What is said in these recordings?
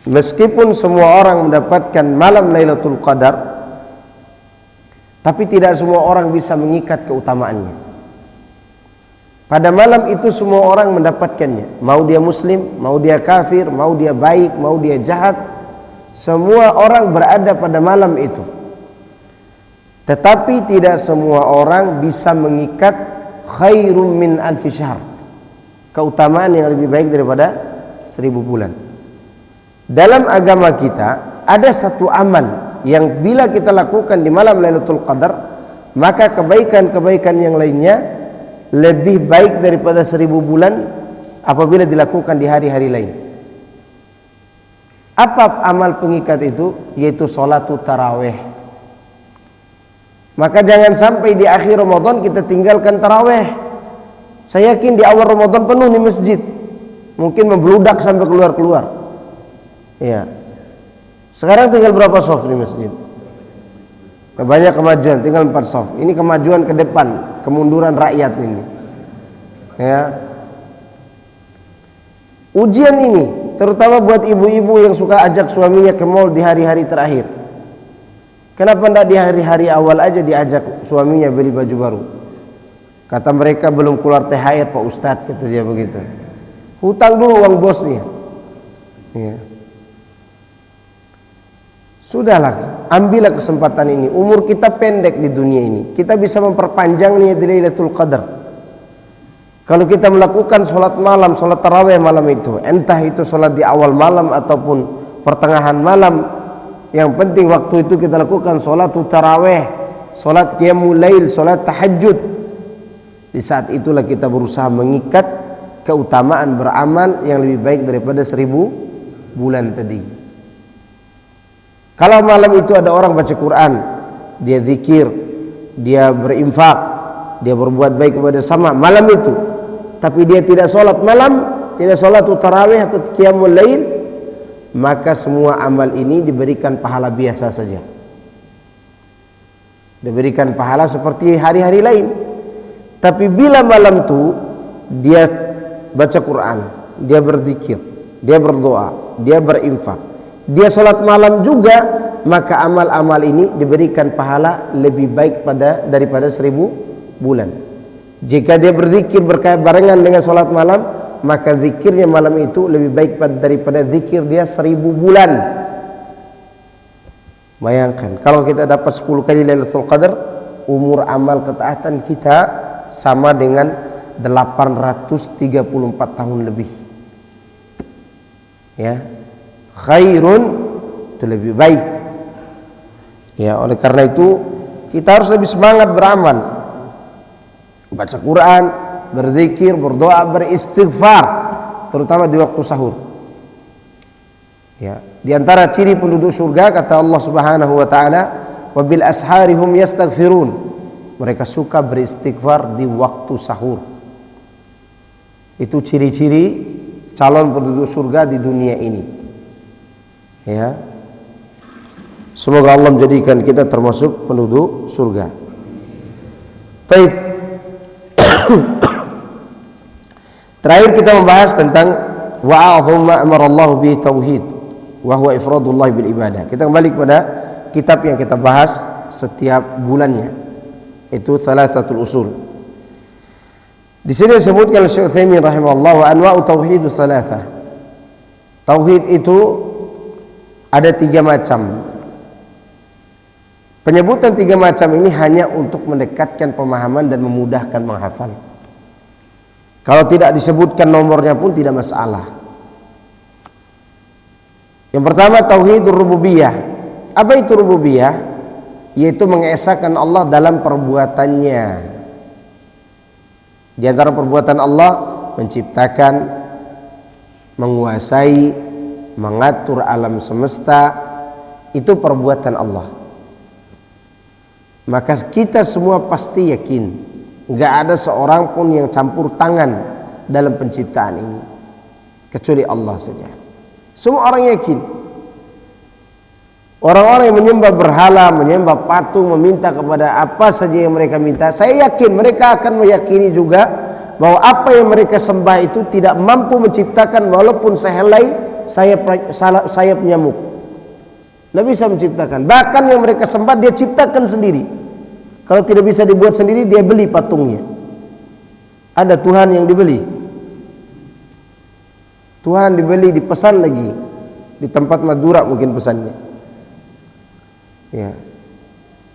Meskipun semua orang mendapatkan malam Lailatul Qadar, tapi tidak semua orang bisa mengikat keutamaannya. Pada malam itu semua orang mendapatkannya, mau dia muslim, mau dia kafir, mau dia baik, mau dia jahat, semua orang berada pada malam itu. Tetapi tidak semua orang bisa mengikat khairum min alfi syahr, keutamaan yang lebih baik daripada 1000 bulan. Dalam agama kita ada satu amal yang bila kita lakukan di malam Lailatul Qadar, maka kebaikan-kebaikan yang lainnya lebih baik daripada 1000 bulan apabila dilakukan di hari-hari lain. Apa amal pengikat itu? Yaitu sholatu tarawih. Maka jangan sampai di akhir Ramadan kita tinggalkan tarawih. Saya yakin di awal Ramadan penuh di masjid, mungkin membludak sampai keluar-keluar. Ya. Sekarang tinggal berapa shaf di masjid? Banyak kemajuan, tinggal 4 shaf. Ini kemajuan ke depan, kemunduran rakyat ini. Ya. Ujian ini terutama buat ibu-ibu yang suka ajak suaminya ke mall di hari-hari terakhir. Kenapa tidak di hari-hari awal aja diajak suaminya beli baju baru? Kata mereka belum keluar THR Pak Ustadz, kata dia begitu. Hutang dulu uang bosnya. Ya. Sudahlah, ambillah kesempatan ini. Umur kita pendek di dunia ini. Kita bisa memperpanjangnya di Lailatul Qadar. Kalau kita melakukan sholat malam, sholat tarawih malam itu, entah itu sholat di awal malam ataupun pertengahan malam, yang penting waktu itu kita lakukan sholat tarawih, sholat qiyamul lail, sholat tahajud. Di saat itulah kita berusaha mengikat keutamaan beramal yang lebih baik daripada 1000 bulan tadi. Kalau malam itu ada orang baca Quran, dia zikir, dia berinfak, dia berbuat baik kepada sama malam itu, tapi dia tidak sholat malam, tidak sholat tarawih atau qiyamul lail, maka semua amal ini diberikan pahala biasa saja. Diberikan pahala seperti hari-hari lain. Tapi bila malam itu dia baca Quran, dia berzikir, dia berdoa, dia berinfak, dia sholat malam juga, maka amal-amal ini diberikan pahala lebih baik daripada 1000 bulan. Jika dia berzikir barengan dengan sholat malam, maka zikirnya malam itu lebih baik daripada zikir dia 1000 bulan. Bayangkan, kalau kita dapat 10 kali Lailatul Qadar, umur amal ketaatan kita sama dengan 834 tahun lebih. Ya. Khairun, itu lebih baik. Ya, oleh karena itu kita harus lebih semangat beramal, baca Quran, berzikir, berdoa, beristighfar, terutama di waktu sahur. Ya, di antara ciri penduduk surga kata Allah Subhanahu wa taala, "Wa bil ashari hum yastaghfirun." Mereka suka beristighfar di waktu sahur. Itu ciri-ciri calon penduduk surga di dunia ini. Ya, semoga Allah menjadikan kita termasuk penduduk surga. Taib. Terakhir kita membahas tentang wa'adhumma amarallahu bihi tauhid wa huwa ifradullah bil ibadah. Kita kembali kepada kitab yang kita bahas setiap bulannya, itu Thalathatul Usul. Di sini disebutkan oleh Syekh Utsaimin rahimahullah anwa'u tauhid tsalatsah. Tauhid itu ada 3 macam. Penyebutan 3 macam ini hanya untuk mendekatkan pemahaman dan memudahkan menghafal. Kalau tidak disebutkan nomornya pun tidak masalah. Yang pertama tauhidur rububiyah. Apa itu rububiyah? Yaitu mengesahkan Allah dalam perbuatannya. Di antara perbuatan Allah menciptakan, menguasai, mengatur alam semesta, itu perbuatan Allah. Maka kita semua pasti yakin nggak ada seorang pun yang campur tangan dalam penciptaan ini kecuali Allah saja. Semua orang yakin. Orang-orang yang menyembah berhala, menyembah patung, meminta kepada apa saja yang mereka minta, saya yakin mereka akan meyakini juga bahwa apa yang mereka sembah itu tidak mampu menciptakan walaupun sehelai sayap nyamuk. Nggak bisa menciptakan. Bahkan yang mereka sembah dia ciptakan sendiri. Kalau tidak bisa dibuat sendiri, dia beli patungnya. Ada Tuhan yang dibeli. Tuhan dibeli, dipesan lagi. Di tempat Madura mungkin pesannya. Ya.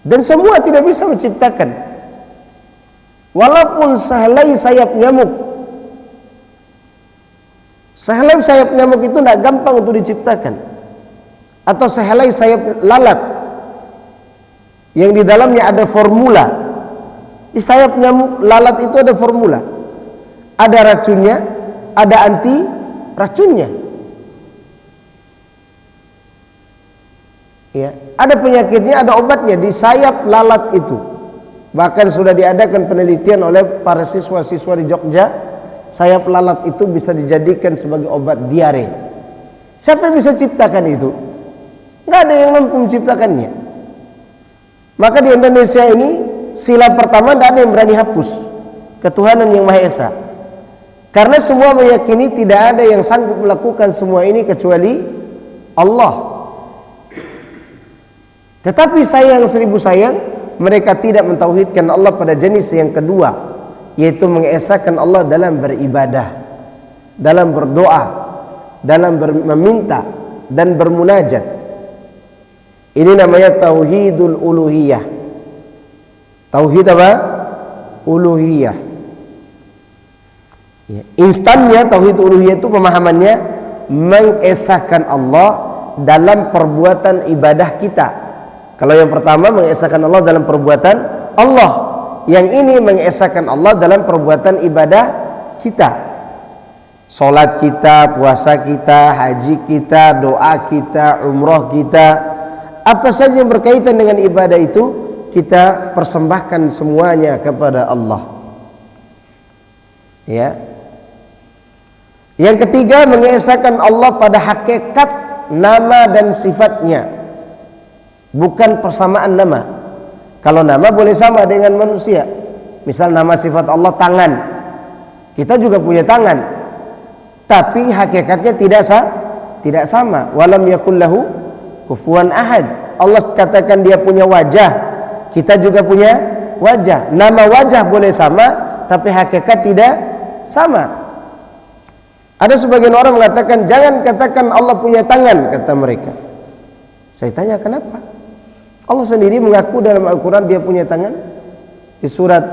Dan semua tidak bisa menciptakan. Walaupun sehelai sayap nyamuk. Sehelai sayap nyamuk itu tidak gampang untuk diciptakan. Atau sehelai sayap lalat yang di dalamnya ada formula. Di sayap nyamuk lalat itu ada formula. Ada racunnya, ada anti racunnya. Ya, ada penyakitnya, ada obatnya di sayap lalat itu. Bahkan sudah diadakan penelitian oleh para siswa-siswa di Jogja. Sayap lalat itu bisa dijadikan sebagai obat diare. Siapa yang bisa ciptakan itu? Nggak ada yang mampu menciptakannya. Maka di Indonesia ini sila pertama tidak ada yang berani hapus ketuhanan yang Maha Esa. Karena semua meyakini tidak ada yang sanggup melakukan semua ini kecuali Allah. Tetapi sayang seribu sayang, mereka tidak mentauhidkan Allah pada jenis yang kedua, yaitu mengesakan Allah dalam beribadah, dalam berdoa, dalam meminta dan bermunajat. Ini namanya tauhidul uluhiyah. Tauhid apa? Uluhiyah. Ya. Instannya tauhid uluhiyah itu pemahamannya mengesahkan Allah dalam perbuatan ibadah kita. Kalau yang pertama mengesahkan Allah dalam perbuatan Allah, yang ini mengesahkan Allah dalam perbuatan ibadah kita. Salat kita, puasa kita, haji kita, doa kita, umroh kita, apa saja yang berkaitan dengan ibadah itu kita persembahkan semuanya kepada Allah. Ya. Yang ketiga, mengesahkan Allah pada hakikat nama dan sifatnya, bukan persamaan nama. Kalau nama boleh sama dengan manusia. Misal nama sifat Allah tangan. Kita juga punya tangan. Tapi hakikatnya tidak sama. Walam yakul lahu kufuwan ahad. Allah katakan dia punya wajah, kita juga punya wajah. Nama wajah boleh sama, tapi hakikat tidak sama. Ada sebagian orang mengatakan jangan katakan Allah punya tangan, kata mereka. Saya tanya kenapa? Allah sendiri mengaku dalam Al-Quran dia punya tangan. Di surat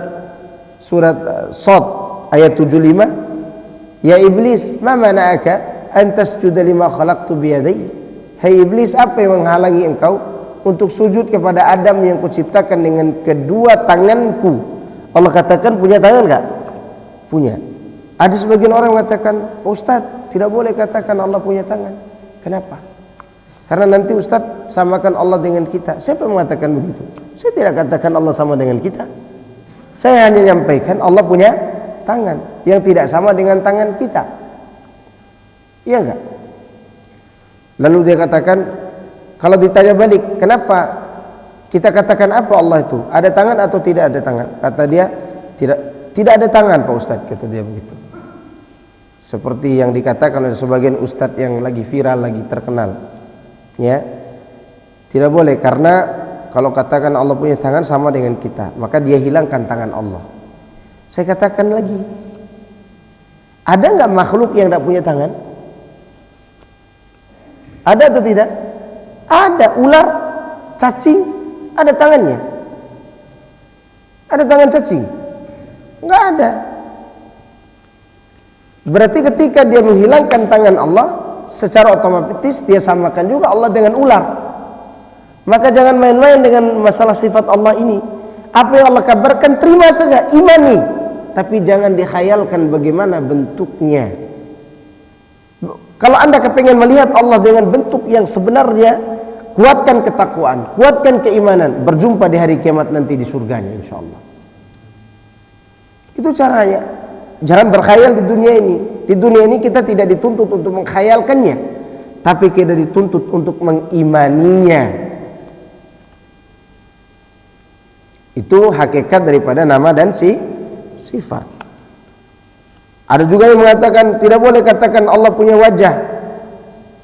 Shad ayat 75, ya iblis, ma mana'aka an tasjuda lima khalaqtu biyadayya. Hai iblis, apa yang menghalangi engkau untuk sujud kepada Adam yang kuciptakan dengan kedua tanganku? Allah katakan punya tangan enggak? Punya. Ada sebagian orang mengatakan, Ustaz, tidak boleh katakan Allah punya tangan. Kenapa? Karena nanti Ustaz samakan Allah dengan kita. Siapa yang mengatakan begitu? Saya tidak katakan Allah sama dengan kita. Saya hanya menyampaikan Allah punya tangan yang tidak sama dengan tangan kita. Iya enggak? Lalu dia katakan, kalau ditanya balik, kenapa kita katakan apa Allah itu? Ada tangan atau tidak ada tangan? Kata dia, tidak ada tangan Pak Ustaz, kata dia begitu. Seperti yang dikatakan oleh sebagian ustadz yang lagi viral, lagi terkenal. Ya. Tidak boleh, karena kalau katakan Allah punya tangan sama dengan kita, maka dia hilangkan tangan Allah. Saya katakan lagi, ada nggak makhluk yang tidak punya tangan? Ada atau tidak? Ada. Ular, cacing, ada tangannya. Ada tangan cacing? Nggak ada. Berarti ketika dia menghilangkan tangan Allah, secara otomatis dia samakan juga Allah dengan ular. Maka jangan main-main dengan masalah sifat Allah ini. Apa yang Allah kabarkan terima saja, imani, tapi jangan dikhayalkan bagaimana bentuknya. Kalau Anda kepengen melihat Allah dengan bentuk yang sebenarnya, kuatkan ketakwaan, kuatkan keimanan, berjumpa di hari kiamat nanti di surganya insyaallah. Itu caranya. Jangan berkhayal di dunia ini. Di dunia ini kita tidak dituntut untuk mengkhayalkannya, tapi kita dituntut untuk mengimaninya. Itu hakikat daripada nama dan sifat. Ada juga yang mengatakan tidak boleh katakan Allah punya wajah.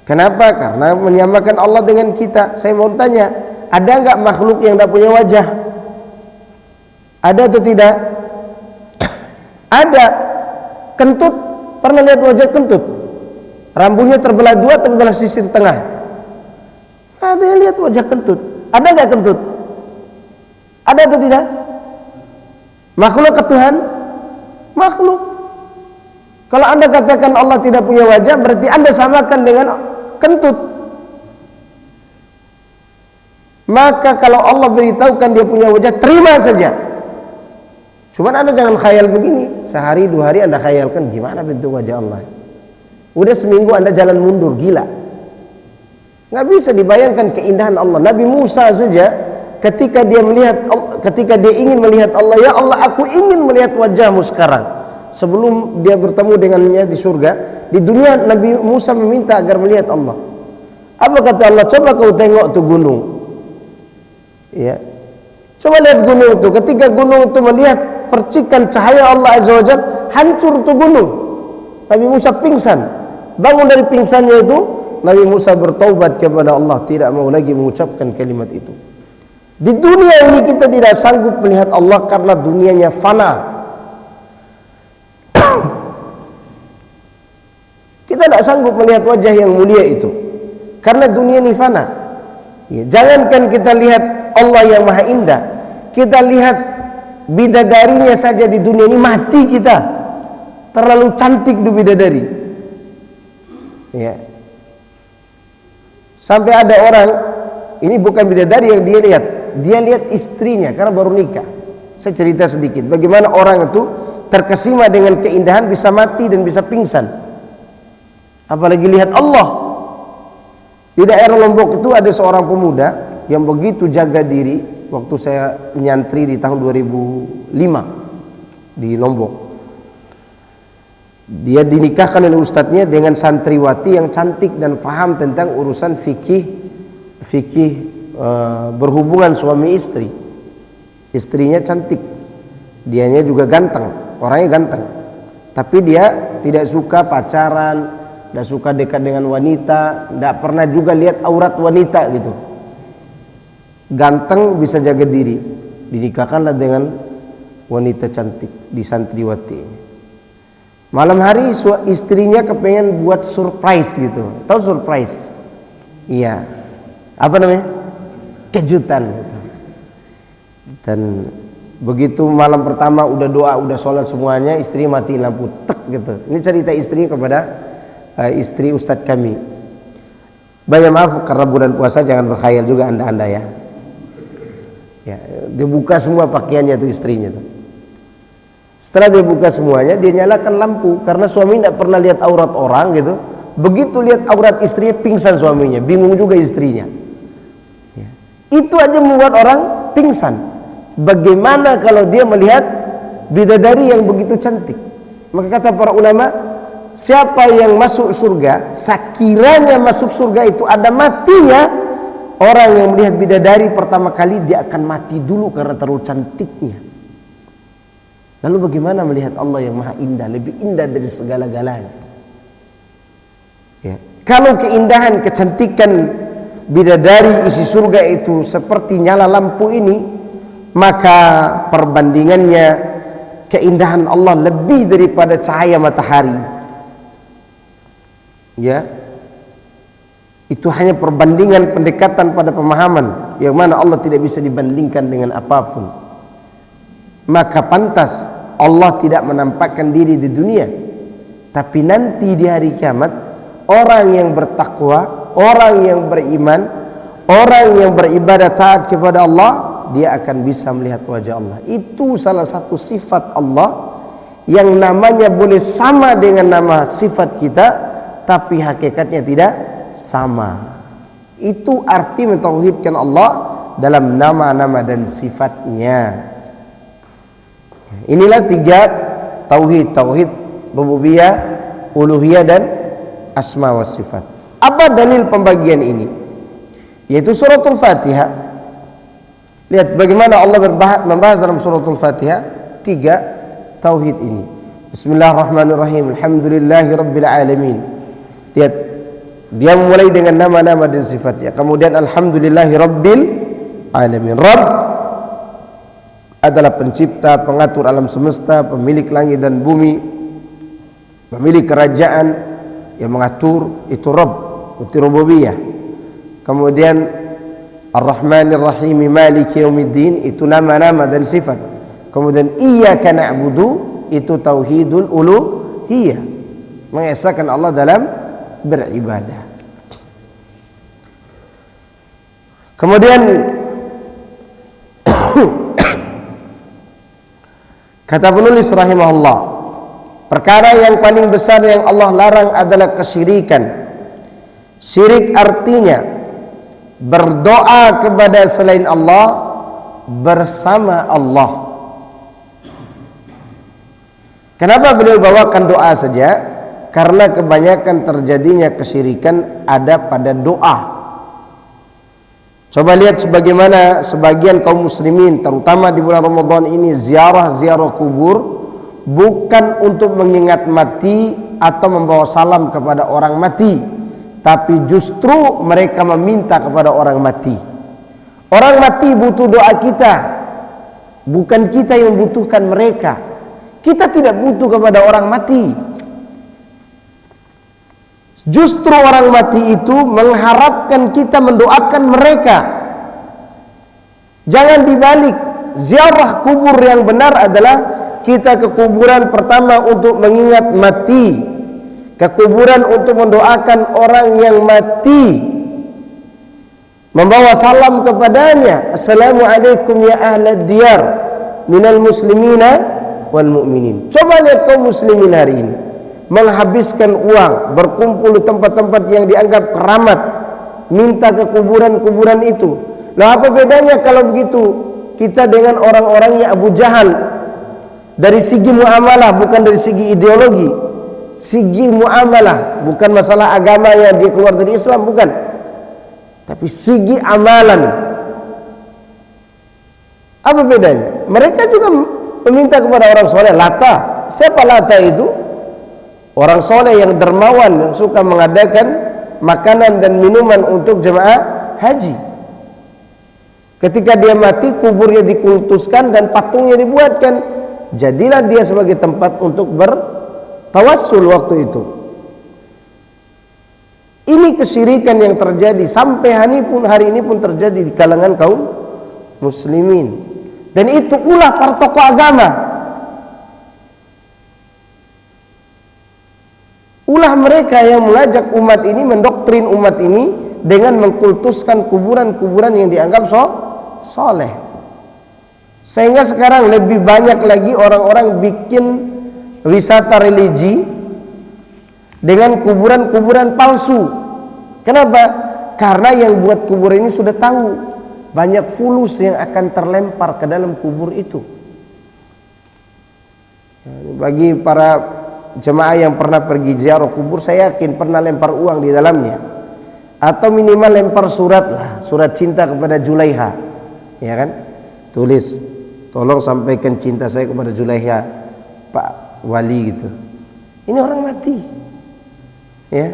Kenapa? Karena menyamakan Allah dengan kita. Saya mau tanya, ada nggak makhluk yang tidak punya wajah? Ada atau tidak? Ada. Kentut, pernah lihat wajah kentut? Rambutnya terbelah dua, terbelah sisir tengah. Ada yang lihat wajah kentut. Ada nggak kentut? Ada atau tidak? Makhluk ke Tuhan? Makhluk. Kalau Anda katakan Allah tidak punya wajah, berarti Anda samakan dengan kentut. Maka kalau Allah beritahukan dia punya wajah, terima saja. Cuman Anda jangan khayal begini. Sehari 2 hari Anda khayalkan gimana bentuk wajah Allah. Udah seminggu Anda jalan mundur, gila. Nggak bisa dibayangkan keindahan Allah. Nabi Musa saja ketika dia ingin melihat Allah, ya Allah, aku ingin melihat wajahmu sekarang. Sebelum dia bertemu dengannya di surga, di dunia Nabi Musa meminta agar melihat Allah. Apa kata Allah? Coba kau tengok tuh gunung. Ya. Coba lihat gunung itu. Ketika gunung itu melihat percikan cahaya Allah Azza wa Jalla, hancur tuh gunung. Nabi Musa pingsan. Bangun dari pingsannya itu, Nabi Musa bertaubat kepada Allah, tidak mau lagi mengucapkan kalimat itu. Di dunia ini kita tidak sanggup melihat Allah karena dunianya fana. Kita tidak sanggup melihat wajah yang mulia itu karena dunia ini fana. Ya, jangankan kita lihat Allah yang maha indah, kita lihat bidadarinya saja di dunia ini mati kita. Terlalu cantik itu bidadari. Ya. Sampai ada orang, ini bukan bidadari yang dia lihat istrinya karena baru nikah. Saya cerita sedikit bagaimana orang itu terkesima dengan keindahan bisa mati dan bisa pingsan. Apalagi lihat Allah. Di daerah Lombok itu ada seorang pemuda yang begitu jaga diri. Waktu saya nyantri di tahun 2005 di Lombok, dia dinikahkan oleh ustadznya dengan santriwati yang cantik dan paham tentang urusan fikih berhubungan suami istri. Istrinya cantik, dianya juga ganteng, orangnya ganteng, tapi dia tidak suka pacaran, tidak suka dekat dengan wanita, tidak pernah juga lihat aurat wanita gitu. Ganteng, bisa jaga diri, dinikahkanlah dengan wanita cantik di santriwati. Malam hari istrinya kepengen buat surprise gitu. Tahu surprise? Iya. Apa namanya? Kejutan gitu. Dan begitu malam pertama udah doa, udah sholat semuanya, istri matiin lampu, tek gitu. Ini cerita istrinya kepada istri ustadz kami. Banyak maaf karena bulan puasa, jangan berkhayal juga anda ya. Ya, dia buka semua pakaiannya tuh istrinya tuh. Setelah dia buka semuanya, dia nyalakan lampu karena suami tidak pernah lihat aurat orang gitu. Begitu lihat aurat istrinya, pingsan suaminya, bingung juga istrinya. Ya. Itu aja membuat orang pingsan. Bagaimana kalau dia melihat bidadari yang begitu cantik? Maka kata para ulama, siapa yang masuk surga, sekiranya masuk surga itu ada matinya, orang yang melihat bidadari pertama kali dia akan mati dulu karena terlalu cantiknya. Lalu bagaimana melihat Allah yang maha indah, lebih indah dari segala-galanya? Ya. Kalau keindahan, kecantikan bidadari isi surga itu seperti nyala lampu ini, maka perbandingannya keindahan Allah lebih daripada cahaya matahari. Ya, itu hanya perbandingan pendekatan pada pemahaman yang mana Allah tidak bisa dibandingkan dengan apapun. Maka pantas Allah tidak menampakkan diri di dunia, tapi nanti di hari kiamat orang yang bertakwa, orang yang beriman, orang yang beribadah taat kepada Allah, dia akan bisa melihat wajah Allah. Itu salah satu sifat Allah yang namanya boleh sama dengan nama sifat kita, tapi hakikatnya tidak sama. Itu arti mentauhidkan Allah dalam nama-nama dan sifatnya. Inilah 3 tauhid: tauhid rububiyah, uluhiyah, dan asma wa sifat. Apa dalil pembagian ini? Yaitu suratul Fatihah. Lihat bagaimana Allah membahas dalam suratul Fatihah 3 tauhid ini. Bismillahirrahmanirrahim. Alhamdulillahi rabbil alamin. Lihat Dia mulai dengan nama-nama dan sifatnya. Kemudian alhamdulillahi rabbil alamin. Rabb adalah pencipta, pengatur alam semesta, pemilik langit dan bumi, pemilik kerajaan yang mengatur, itu Rabb, itu rububiyah. Kemudian Ar-Rahmanir Rahim Maliki Yaumiddin, itu nama-nama dan sifat. Kemudian Iyyaka na'budu, itu tauhidul uluhiyah, mengesahkan Allah dalam beribadah. Kemudian kata penulis rahimahullah, perkara yang paling besar yang Allah larang adalah kesyirikan. Syirik artinya berdoa kepada selain Allah bersama Allah. Kenapa beliau bawakan doa saja? Karena kebanyakan terjadinya kesyirikan ada pada doa. Coba lihat sebagaimana sebagian kaum muslimin terutama di bulan Ramadan ini ziarah kubur bukan untuk mengingat mati atau membawa salam kepada orang mati, tapi justru mereka meminta kepada orang mati. Orang mati butuh doa kita, bukan kita yang membutuhkan mereka. Kita tidak butuh kepada orang mati. Justru orang mati itu mengharapkan kita mendoakan mereka. Jangan dibalik. Ziarah kubur yang benar adalah kita ke kuburan pertama untuk mengingat mati, ke kuburan untuk mendoakan orang yang mati, membawa salam kepadanya, assalamualaikum ya ahlad diyar minal muslimina wal mu'minin. Coba lihat kaum muslimin hari ini menghabiskan uang, berkumpul di tempat-tempat yang dianggap keramat, minta ke kuburan-kuburan itu. Nah, apa bedanya kalau begitu kita dengan orang-orangnya Abu Jahal? Dari segi muamalah, bukan dari segi ideologi. Segi muamalah, bukan masalah agama yang dia keluar dari Islam, bukan. Tapi segi amalan. Apa bedanya? Mereka juga meminta kepada orang soleh. Lata, siapa Lata itu? Orang soleh yang dermawan, yang suka mengadakan makanan dan minuman untuk jemaah haji. Ketika dia mati, kuburnya dikultuskan dan patungnya dibuatkan. Jadilah dia sebagai tempat untuk bertawassul waktu itu. Ini kesyirikan yang terjadi sampai hari ini pun terjadi di kalangan kaum muslimin. Dan itu ulah para tokoh agama. Ulah mereka yang mengajak umat ini, mendoktrin umat ini dengan mengkultuskan kuburan-kuburan yang dianggap soleh. Sehingga sekarang lebih banyak lagi orang-orang bikin wisata religi dengan kuburan-kuburan palsu. Kenapa? Karena yang buat kubur ini sudah tahu banyak fulus yang akan terlempar ke dalam kubur itu. Bagi para jemaah yang pernah pergi ziarah kubur, saya yakin pernah lempar uang di dalamnya, atau minimal lempar surat lah, surat cinta kepada Julaiha, ya kan? Tulis, tolong sampaikan cinta saya kepada Julaiha, Pak Wali gitu. Ini orang mati, ya.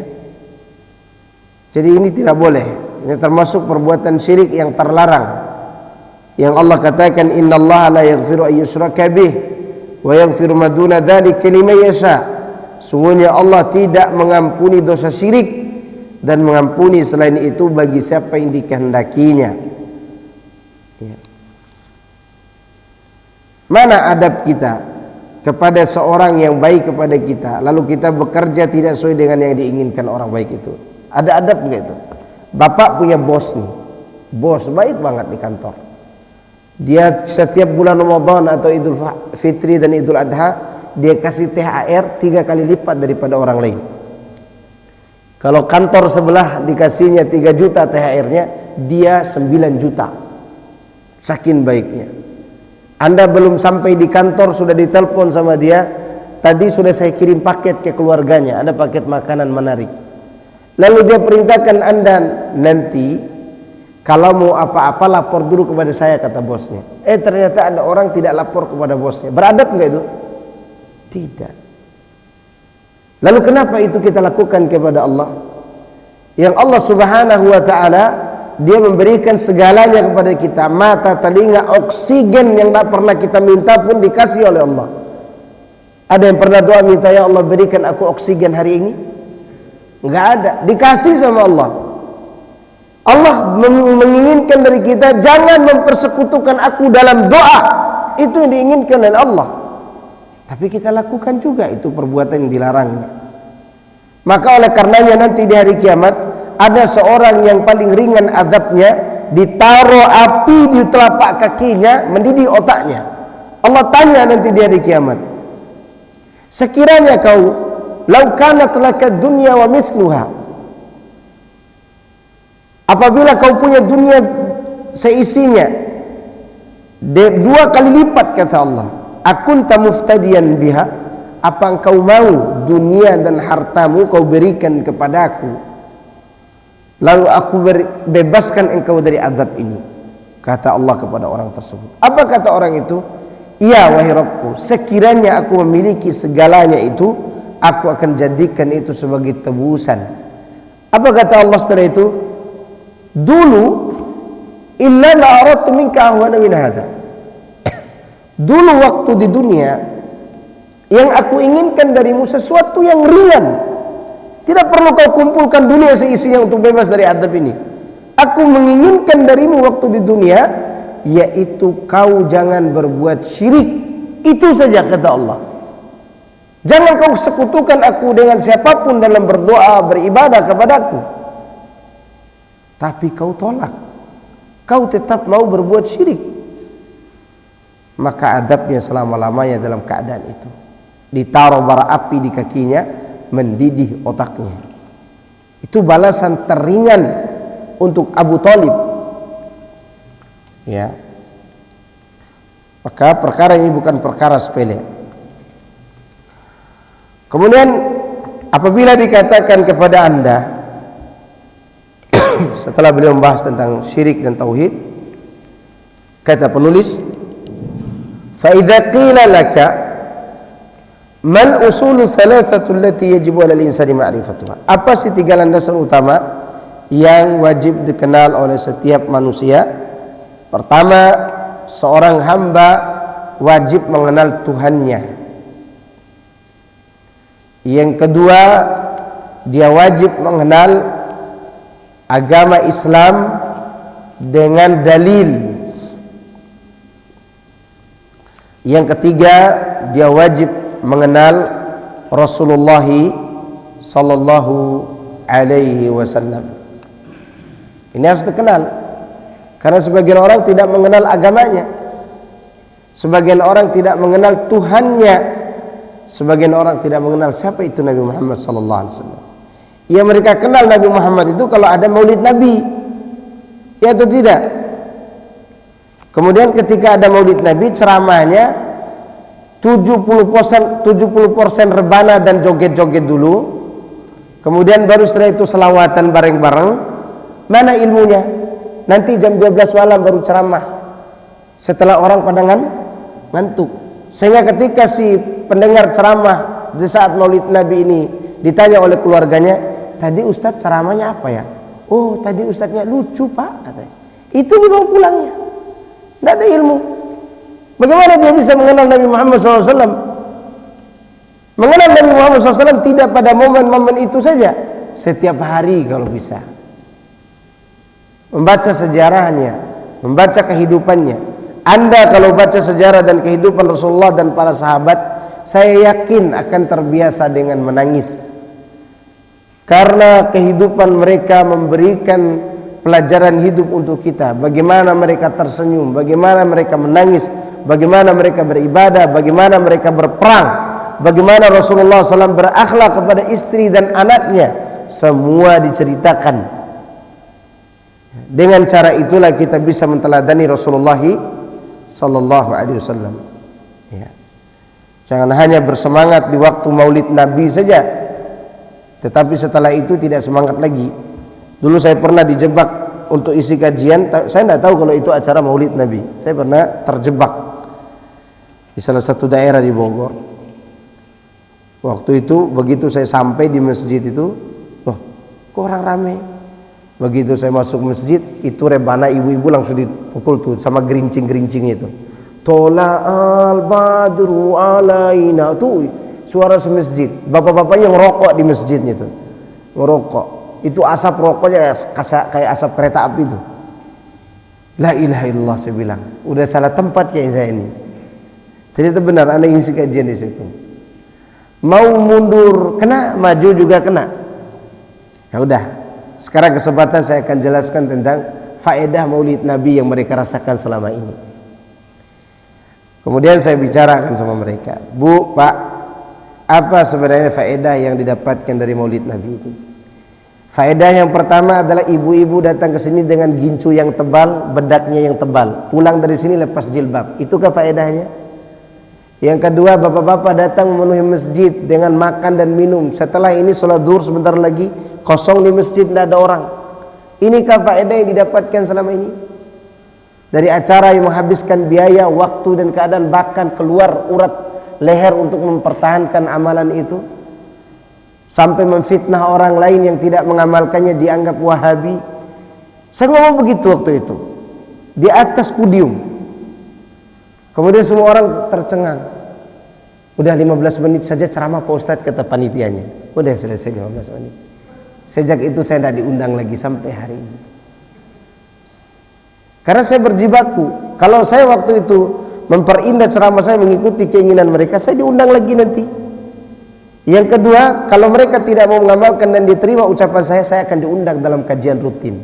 Jadi ini tidak boleh. Ini termasuk perbuatan syirik yang terlarang. Yang Allah katakan, innallaha la yaghfiru an yushraka bih wa yaghfiru ma duna dzalika liman yasha. Sungguhnya Allah tidak mengampuni dosa syirik dan mengampuni selain itu bagi siapa yang dikehendakinya. Ya. Mana adab kita kepada seorang yang baik kepada kita, lalu kita bekerja tidak sesuai dengan yang diinginkan orang baik itu? Ada adab enggak itu? Bapak punya bos nih, bos baik banget di kantor. Dia setiap bulan Ramadan atau Idul Fitri dan Idul Adha, dia kasih THR 3 kali lipat daripada orang lain. Kalau kantor sebelah dikasihnya 3 juta THR-nya, dia 9 juta. Saking baiknya. Anda belum sampai di kantor sudah ditelepon sama dia, tadi sudah saya kirim paket ke keluarganya, ada paket makanan menarik. Lalu dia perintahkan Anda, nanti kalau mau apa-apa lapor dulu kepada saya, kata bosnya. Ternyata ada orang tidak lapor kepada bosnya. Beradab enggak itu? Tidak. Lalu kenapa itu kita lakukan kepada Allah? yang Allah Subhanahu wa taala dia memberikan segalanya kepada kita, mata, telinga, oksigen yang tak pernah kita minta pun dikasih oleh Allah. Ada yang pernah doa minta, ya Allah berikan aku oksigen hari ini? Enggak ada, dikasih sama Allah. Allah menginginkan dari kita jangan mempersekutukan aku dalam doa. Itu yang diinginkan oleh Allah. Tapi kita lakukan juga itu perbuatan yang dilarangnya. Maka oleh karenanya nanti di hari kiamat ada seorang yang paling ringan azabnya, ditaruh api di telapak kakinya, mendidih otaknya. Allah tanya nanti di hari kiamat, sekiranya kau lau kanat laka dunya wa misluha, apabila kau punya dunia seisinya, dua kali lipat kata Allah, akunta muftadiyan biha, apa engkau mau dunia dan hartamu kau berikan kepadaku, lalu aku bebaskan engkau dari azab ini? Kata Allah kepada orang tersebut. Apa kata orang itu? Iya wahai Rabbku, sekiranya aku memiliki segalanya itu, aku akan jadikan itu sebagai tebusan. Apa kata Allah setelah itu? Dulu inna ma aradtu minka ahwana min hadha. Dulu waktu di dunia yang aku inginkan darimu sesuatu yang ringan. Tidak perlu kau kumpulkan dunia seisinya untuk bebas dari adab ini. Aku menginginkan darimu waktu di dunia, yaitu kau jangan berbuat syirik. Itu saja kata Allah. Jangan kau sekutukan aku dengan siapapun dalam berdoa, beribadah kepadaku. Tapi kau tolak. Kau tetap mau berbuat syirik. Maka adabnya selama-lamanya dalam keadaan itu. Ditaruh bara api di kakinya, mendidih otaknya. Itu balasan teringan untuk Abu Thalib. Ya. Maka perkara ini bukan perkara sepele. Kemudian apabila dikatakan kepada Anda setelah beliau membahas tentang syirik dan tauhid, kata penulis, fa idza qila laka mal usulu salasatu allati yajibu 'alal insani ma'rifatuha. Apa sih tiga landasan utama yang wajib dikenal oleh setiap manusia? Pertama, seorang hamba wajib mengenal Tuhannya. Yang kedua, dia wajib mengenal agama Islam dengan dalil. Yang ketiga, dia wajib mengenal Rasulullah sallallahu alaihi wasallam. Ini harus dikenal, karena sebagian orang tidak mengenal agamanya, sebagian orang tidak mengenal Tuhannya, sebagian orang tidak mengenal siapa itu Nabi Muhammad sallallahu alaihi wasallam. Yang mereka kenal Nabi Muhammad itu kalau ada maulid Nabi, ya atau tidak? Kemudian ketika ada maulid Nabi, ceramahnya 70% rebana dan joget-joget dulu, kemudian baru setelah itu selawatan bareng-bareng. Mana ilmunya? Nanti jam 12 malam baru ceramah, setelah orang pada ngantuk. Sehingga ketika si pendengar ceramah di saat maulid Nabi ini ditanya oleh keluarganya, tadi Ustadz ceramahnya apa ya? Oh tadi Ustadznya lucu pak, katanya. Itu dibawa pulangnya, tidak ada ilmu. Bagaimana dia bisa mengenal Nabi Muhammad SAW? Mengenal Nabi Muhammad SAW tidak pada momen-momen itu saja, setiap hari kalau bisa. Membaca sejarahnya, membaca kehidupannya. Anda kalau baca sejarah dan kehidupan Rasulullah dan para sahabat, saya yakin akan terbiasa dengan menangis. Karena kehidupan mereka memberikan pelajaran hidup untuk kita. Bagaimana mereka tersenyum, bagaimana mereka menangis, bagaimana mereka beribadah, bagaimana mereka berperang, bagaimana Rasulullah SAW berakhlak kepada istri dan anaknya. Semua diceritakan. Dengan cara itulah kita bisa menteladani Rasulullah sallallahu alaihi wasallam. Ya. Jangan hanya bersemangat di waktu maulid Nabi saja, tetapi setelah itu tidak semangat lagi. Dulu saya pernah dijebak untuk isi kajian, saya tidak tahu kalau itu acara maulid Nabi. Saya pernah terjebak di salah satu daerah di Bogor. Waktu itu begitu saya sampai di masjid itu, loh, kok orang rame. Begitu saya masuk masjid, itu rebana ibu-ibu langsung dipukul tuh sama gerincing-gerincing itu. Tola al badru alaina, tuh suara semasjid. Bapak-bapaknya ngerokok di masjidnya tuh, ngerokok. Itu asap rokoknya kayak asap kereta api tuh. La ilaha illallah, saya bilang, udah salah tempat kayak saya ini. Ternyata benar, anda ngisi kajian di situ. Mau mundur kena, maju juga kena. Ya udah, sekarang kesempatan saya akan jelaskan tentang faedah Maulid Nabi yang mereka rasakan selama ini. Kemudian saya bicarakan sama mereka, Bu, Pak, apa sebenarnya faedah yang didapatkan dari Maulid Nabi itu? Faedah yang pertama adalah ibu-ibu datang ke sini dengan gincu yang tebal, bedaknya yang tebal. Pulang dari sini lepas jilbab. Itukah faedahnya? Yang kedua, bapak-bapak datang memenuhi masjid dengan makan dan minum. Setelah ini sholat zuhur sebentar lagi, kosong di masjid, tidak ada orang. Inikah faedah yang didapatkan selama ini? Dari acara yang menghabiskan biaya, waktu dan keadaan, bahkan keluar urat leher untuk mempertahankan amalan itu, sampai memfitnah orang lain yang tidak mengamalkannya, dianggap Wahabi. Saya ngomong begitu waktu itu di atas podium. Kemudian semua orang tercengang. Udah 15 menit saja ceramah Pak Ustadz, kata panitianya. Udah selesai 15 menit. Sejak itu saya tidak diundang lagi sampai hari ini. Karena saya berjibaku, kalau saya waktu itu memperindah ceramah saya mengikuti keinginan mereka, saya diundang lagi nanti. Yang kedua, kalau mereka tidak mau mengamalkan dan diterima ucapan saya akan diundang dalam kajian rutin.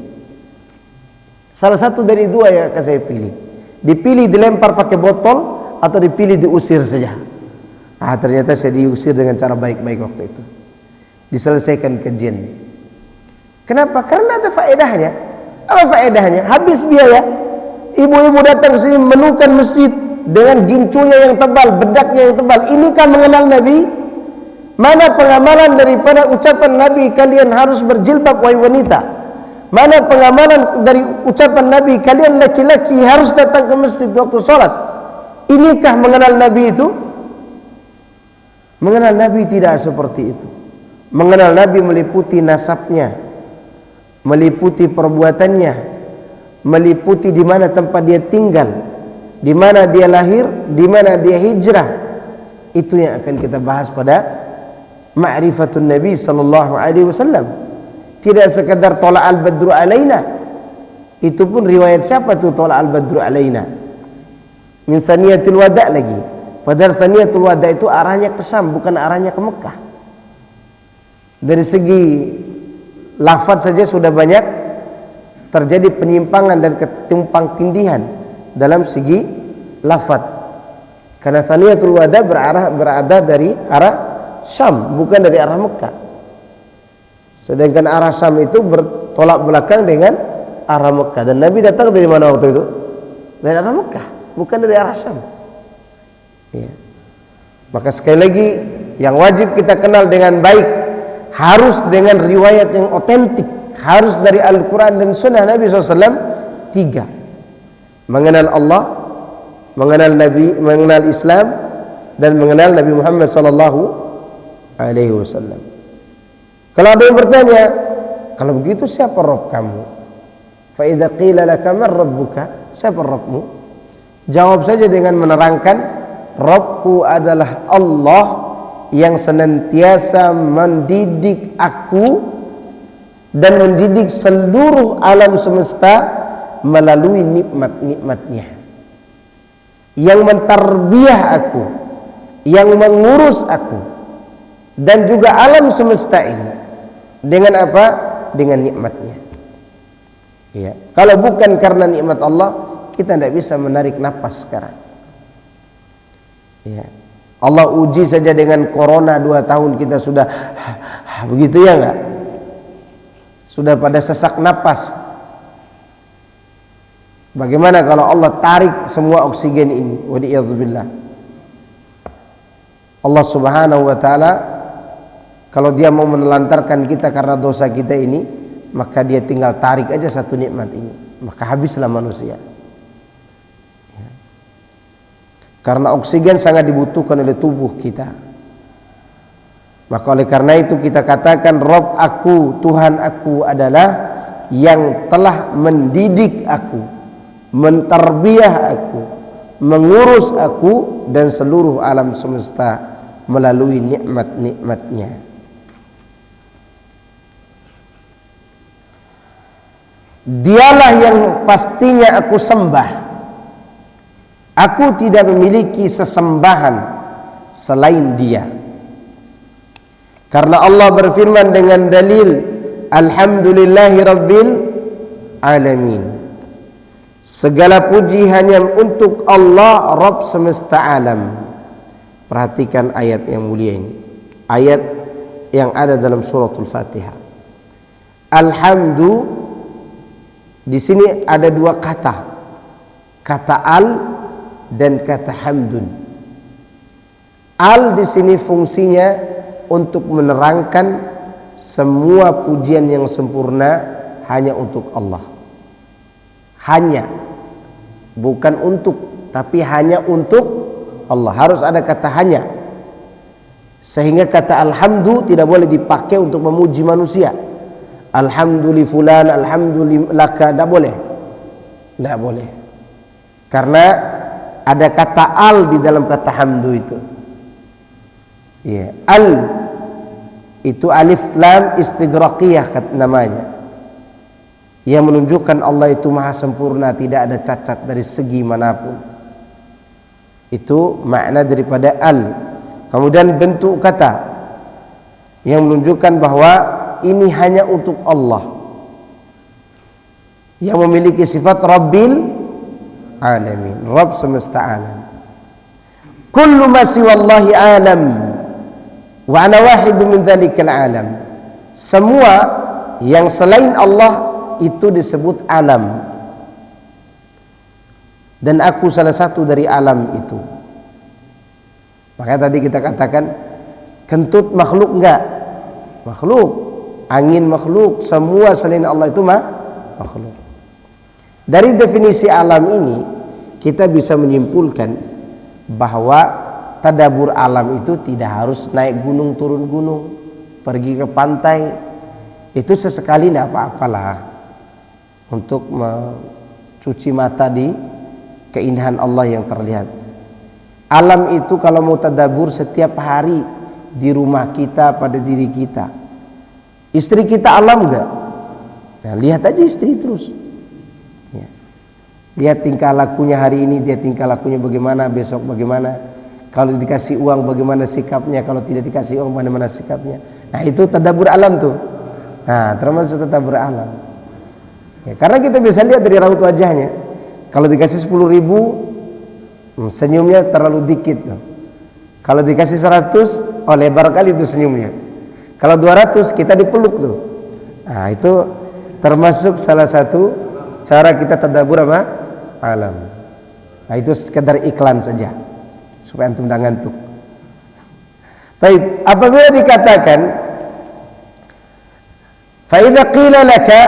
Salah satu dari dua yang akan saya pilih. Dipilih dilempar pakai botol atau dipilih diusir saja. Ternyata saya diusir dengan cara baik-baik waktu itu. Diselesaikan kajian. Kenapa? Karena ada faedahnya. Apa faedahnya? Habis biaya. Ibu-ibu datang ke sini menukan masjid dengan gincunya yang tebal, bedaknya yang tebal. Inikah mengenal Nabi? Mana pengamalan daripada ucapan Nabi kalian harus berjilbab wahai wanita? Mana pengamalan dari ucapan Nabi kalian laki-laki harus datang ke masjid waktu sholat? Inikah mengenal Nabi itu? Mengenal Nabi tidak seperti itu. Mengenal Nabi meliputi nasabnya, meliputi perbuatannya, meliputi di mana tempat dia tinggal, di mana dia lahir, di mana dia hijrah. Itu yang akan kita bahas pada ma'rifatun Nabi sallallahu alaihi wasallam. Tidak sekadar tola al-badru alaina. Itu pun riwayat siapa tuh tola al-badru alaina? Min saniyatul wada' lagi. Padahal saniyatul wada' itu arahnya ke Syam, bukan arahnya ke Mekah. Dari segi lafaz saja sudah banyak terjadi penyimpangan dan ketumpang tindihan dalam segi lafaz. Karena saniyatul wada' berada dari arah Syam, bukan dari arah Mekah. Sedangkan arah Syam itu bertolak belakang dengan arah Mekah. Dan Nabi datang dari mana waktu itu? Dari arah Mekah, bukan dari arah Syam. Ya. Maka sekali lagi, yang wajib kita kenal dengan baik harus dengan riwayat yang otentik, harus dari Al-Quran dan Sunnah Nabi SAW. 3: mengenal Allah, mengenal Nabi, mengenal Islam, dan mengenal Nabi Muhammad SAW. Kalau ada yang bertanya, kalau begitu siapa Rabb kamu? Fa idza qila laka man rabbuka, siapa Rabbmu? Jawab saja dengan menerangkan, Rabbku adalah Allah yang senantiasa mendidik aku dan mendidik seluruh alam semesta melalui nikmat-nikmatnya, yang mentarbiah aku, yang mengurus aku dan juga alam semesta ini. Dengan apa? Dengan nikmatnya. Ya. Kalau bukan karena nikmat Allah, kita tidak bisa menarik nafas sekarang. Ya. Allah uji saja dengan corona 2 tahun kita sudah begitu ya enggak? Sudah pada sesak napas. Bagaimana kalau Allah tarik semua oksigen ini? Waliyadzubillah. Allah Subhanahu wa taala kalau dia mau menelantarkan kita karena dosa kita ini, maka dia tinggal tarik aja satu nikmat ini, maka habislah manusia. Ya. Karena oksigen sangat dibutuhkan oleh tubuh kita. Maka oleh karena itu kita katakan Rabb aku, Tuhan aku adalah yang telah mendidik aku, mentarbiyah aku, mengurus aku dan seluruh alam semesta melalui nikmat-nikmatnya. Dialah yang pastinya aku sembah. Aku tidak memiliki sesembahan selain Dia. Karena Allah berfirman dengan dalil Alhamdulillahi Rabbil Alamin. Segala puji hanya untuk Allah Rabb semesta alam. Perhatikan ayat yang mulia ini. Ayat yang ada dalam suratul Fatihah. Alhamdu, di sini ada dua kata. Kata al dan kata hamdun. Al di sini fungsinya untuk menerangkan semua pujian yang sempurna hanya untuk Allah. Hanya, bukan untuk, tapi hanya untuk Allah. Harus ada kata hanya. Sehingga kata alhamdu tidak boleh dipakai untuk memuji manusia. Alhamdulillah fulan, alhamdulillah, tidak boleh. Tidak boleh. Karena ada kata al di dalam kata hamdu itu. Ya, al itu alif lam istighraqiyah namanya, yang menunjukkan Allah itu maha sempurna, tidak ada cacat dari segi manapun. Itu makna daripada al. Kemudian bentuk kata yang menunjukkan bahwa ini hanya untuk Allah yang memiliki sifat Rabbil Alamin, Rabb semesta alam. Kullu ma siwallahi alam wa ana wahidu min dzalikal alam. Semua yang selain Allah itu disebut alam, dan aku salah satu dari alam itu. Maka tadi kita katakan kentut makhluk enggak? Makhluk. Angin makhluk. Semua selain Allah itu makhluk. Dari definisi alam ini kita bisa menyimpulkan bahwa tadabbur alam itu tidak harus naik gunung turun gunung, pergi ke pantai. Itu sesekali tidak apa-apalah untuk mencuci mata di keindahan Allah yang terlihat. Alam itu kalau mau tadabbur setiap hari di rumah kita, pada diri kita. Istri kita alam enggak? Nah, lihat aja istri terus. Ya. Lihat tingkah lakunya hari ini, dia tingkah lakunya bagaimana, besok bagaimana. Kalau dikasih uang bagaimana sikapnya, kalau tidak dikasih uang bagaimana sikapnya. Nah, itu tadabbur alam tuh. Nah, termasuk tadabbur alam. Ya, karena kita bisa lihat dari raut wajahnya. Kalau dikasih 10.000, senyumnya terlalu dikit tuh. Kalau dikasih 100, oh lebar kali itu senyumnya. Kalau 200 kita dipeluk tuh. Nah, itu termasuk salah satu cara kita tadabbur apa? Alam. Nah, itu sekedar iklan saja supaya antum tidak ngantuk. Baik, apabila dikatakan fa idza qila laka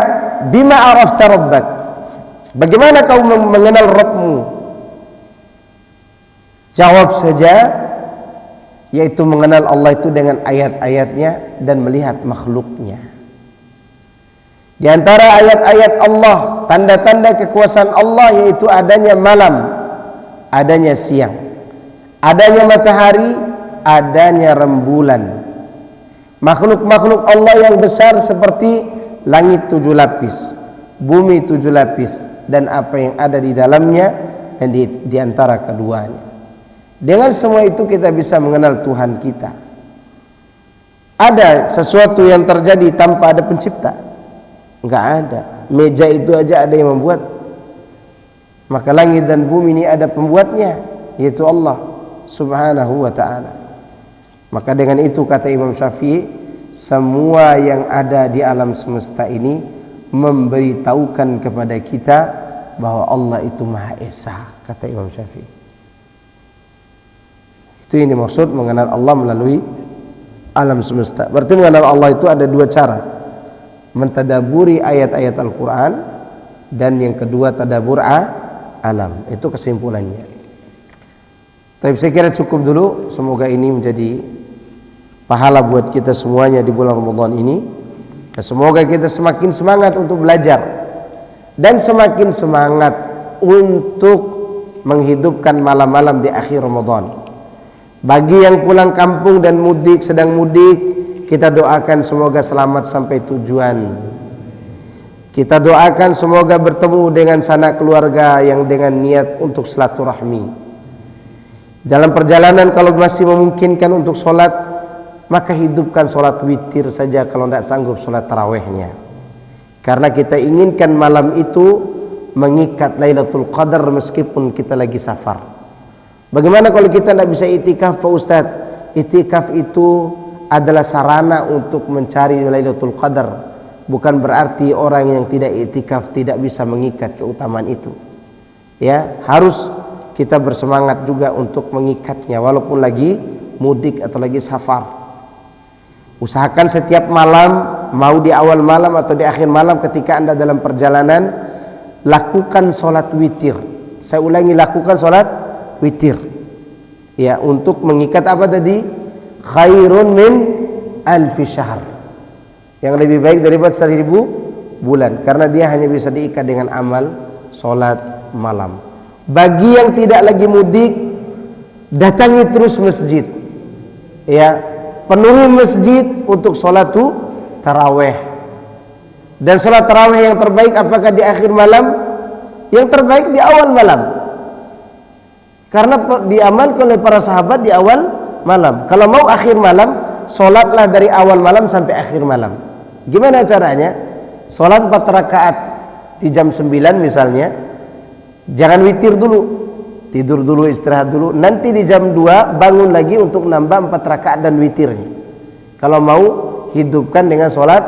bima arafta rabbak, bagaimana kau mengenal Rabbmu? Jawab saja, yaitu mengenal Allah itu dengan ayat-ayatnya dan melihat makhluknya. Di antara ayat-ayat Allah, tanda-tanda kekuasaan Allah, yaitu adanya malam, adanya siang, adanya matahari, adanya rembulan. Makhluk-makhluk Allah yang besar seperti langit 7 lapis, bumi 7 lapis, dan apa yang ada di dalamnya dan di antara keduanya. Dengan semua itu kita bisa mengenal Tuhan kita. Ada sesuatu yang terjadi tanpa ada pencipta? Enggak ada. Meja itu aja ada yang membuat. Maka langit dan bumi ini ada pembuatnya, yaitu Allah Subhanahu wa ta'ala. Maka dengan itu kata Imam Syafi'i, semua yang ada di alam semesta ini memberitahukan kepada kita bahwa Allah itu Maha Esa, kata Imam Syafi'i. Itu yang dimaksud mengenal Allah melalui alam semesta. Berarti mengenal Allah itu ada dua cara. Mentadaburi ayat-ayat Al-Quran, dan yang kedua tadabbur alam. Itu kesimpulannya. Tapi saya kira cukup dulu. Semoga ini menjadi pahala buat kita semuanya di bulan Ramadan ini. Dan semoga kita semakin semangat untuk belajar dan semakin semangat untuk menghidupkan malam-malam di akhir Ramadan. Bagi yang pulang kampung dan mudik, sedang mudik, kita doakan semoga selamat sampai tujuan. Kita doakan semoga bertemu dengan sanak keluarga yang dengan niat untuk silaturahmi. Dalam perjalanan kalau masih memungkinkan untuk sholat, maka hidupkan sholat witir saja kalau tidak sanggup sholat tarawehnya. Karena kita inginkan malam itu mengikat Lailatul Qadar meskipun kita lagi safar. Bagaimana kalau kita tidak bisa itikaf Pak Ustadz? Itikaf itu adalah sarana untuk mencari Lailatul Qadar. Bukan berarti orang yang tidak itikaf tidak bisa mengikat keutamaan itu. Ya, harus kita bersemangat juga untuk mengikatnya walaupun lagi mudik atau lagi safar. Usahakan setiap malam, mau di awal malam atau di akhir malam ketika Anda dalam perjalanan, lakukan sholat witir. Saya ulangi, lakukan sholat witir. Ya, untuk mengikat apa tadi? Khairun min alfi syahr. Yang lebih baik daripada 1000 bulan. Karena dia hanya bisa diikat dengan amal sholat malam. Bagi yang tidak lagi mudik, datangi terus masjid. Ya, penuhi masjid untuk sholat taraweh. Dan sholat taraweh yang terbaik apakah di akhir malam? Yang terbaik di awal malam. Karena diamalkan oleh para sahabat di awal malam. Kalau mau akhir malam, sholatlah dari awal malam sampai akhir malam. Gimana caranya? Sholat 4 rakaat di jam 9 misalnya. Jangan witir dulu, tidur dulu, istirahat dulu. Nanti di jam 2 bangun lagi untuk nambah 4 rakaat dan witirnya. Kalau mau hidupkan dengan sholat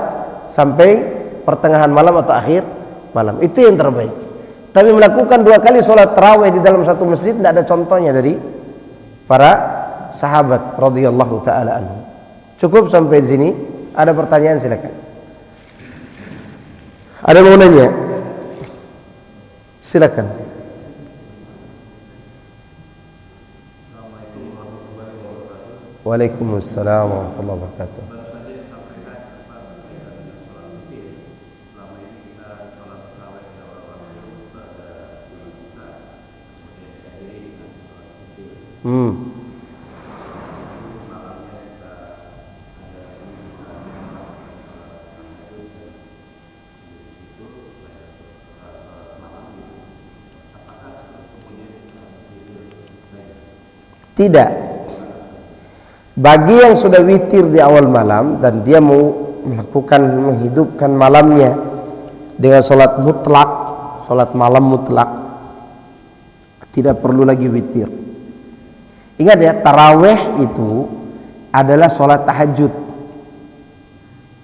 sampai pertengahan malam atau akhir malam, itu yang terbaik. Tapi melakukan 2 kali sholat tarawih di dalam satu masjid tidak ada contohnya dari para sahabat radhiyallahu taala anhu. Cukup sampai di sini. Ada pertanyaan silakan. Ada mau nanya? Silakan. Waalaikumsalam warahmatullahi wabarakatuh. Tidak. Bagi yang sudah witir di awal malam dan dia mau menghidupkan malamnya dengan sholat mutlak, sholat malam mutlak, tidak perlu lagi witir. Ingat ya, taraweh itu adalah sholat tahajud.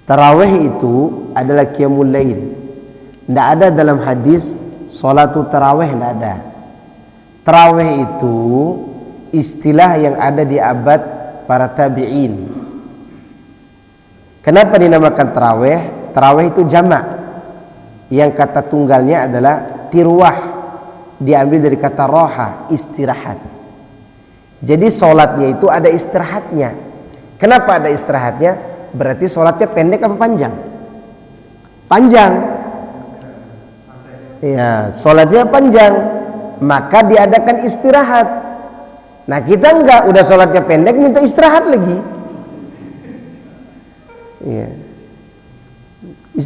Taraweh itu adalah qiyamul lail. Tidak ada dalam hadis sholatul taraweh, tidak ada. Taraweh itu istilah yang ada di abad para tabi'in. Kenapa dinamakan taraweh? Taraweh itu jamak, yang kata tunggalnya adalah tirwah, diambil dari kata roha, istirahat. Jadi sholatnya itu ada istirahatnya. Kenapa ada istirahatnya? Berarti sholatnya pendek apa panjang? Panjang. Ya, sholatnya panjang, maka diadakan istirahat. Nah, kita enggak, udah sholatnya pendek minta istirahat lagi. Ya.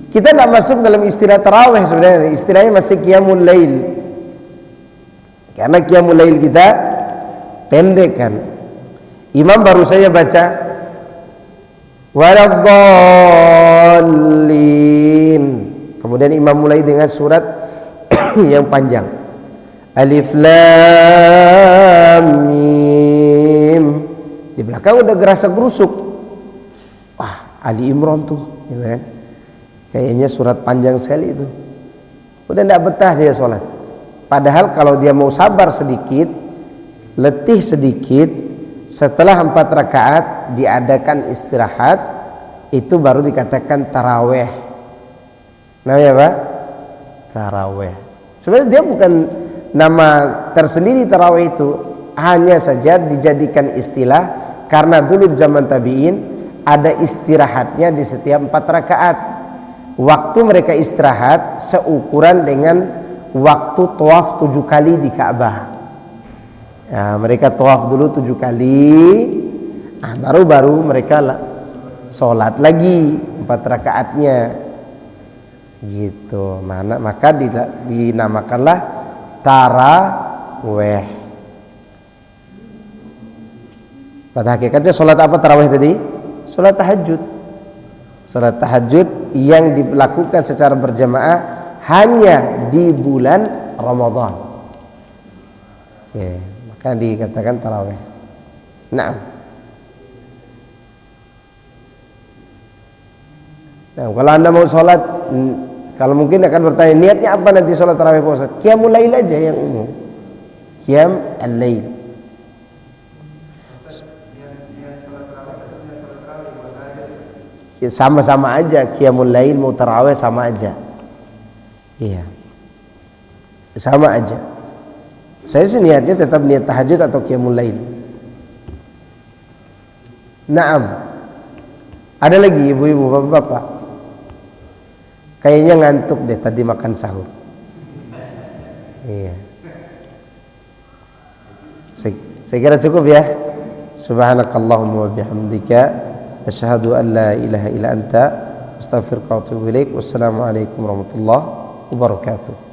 Kita enggak masuk dalam istilah tarawih sebenarnya. Istilahnya masih qiyamul lail. Karena qiyamul lail kita pendek kan. Imam baru saja baca waladdallin. Kemudian imam mulai dengan surat yang panjang. Alif lam mim. Di belakang udah gerasa gerusuk. Wah, Ali Imran tuh, gitu kan? Kayaknya surat panjang sekali itu. Udah tidak betah dia sholat. Padahal kalau dia mau sabar sedikit, letih sedikit, setelah 4 rakaat diadakan istirahat, itu baru dikatakan taraweh. Namanya apa? Taraweh. Sebenarnya dia bukan nama tersendiri tarawih itu, hanya saja dijadikan istilah karena dulu di zaman tabi'in ada istirahatnya di setiap 4 rakaat. Waktu mereka istirahat seukuran dengan waktu tawaf 7 kali di Ka'bah. Ya, mereka tawaf dulu 7 kali, baru mereka sholat lagi 4 rakaatnya, gitu. Maka dinamakanlah taraweh. Pada hakikatnya sholat apa taraweh tadi? Sholat tahajud. Sholat tahajud yang dilakukan secara berjamaah hanya di bulan Ramadan. Oke, maka dikatakan taraweh. Nah, kalau anda mau sholat, kalau mungkin akan bertanya, niatnya apa nanti sholat tarawih Pak Ustaz? Qiyamul lail aja yang umum. Qiyam al-lail. Sama-sama aja, qiyamul lail mau tarawih sama aja. Iya. Sama aja. Saya sih niatnya tetap niat tahajud atau qiyamul lail. Naam. Ada lagi ibu-ibu, bapak-bapak? Kayaknya ngantuk deh tadi makan sahur. Iya. Saya kira cukup ya. Subhanakallahumma wa bihamdika asyhadu an la ilaha illa anta astaghfiruka wa atubu ilaik. Wassalamualaikum warahmatullahi wabarakatuh.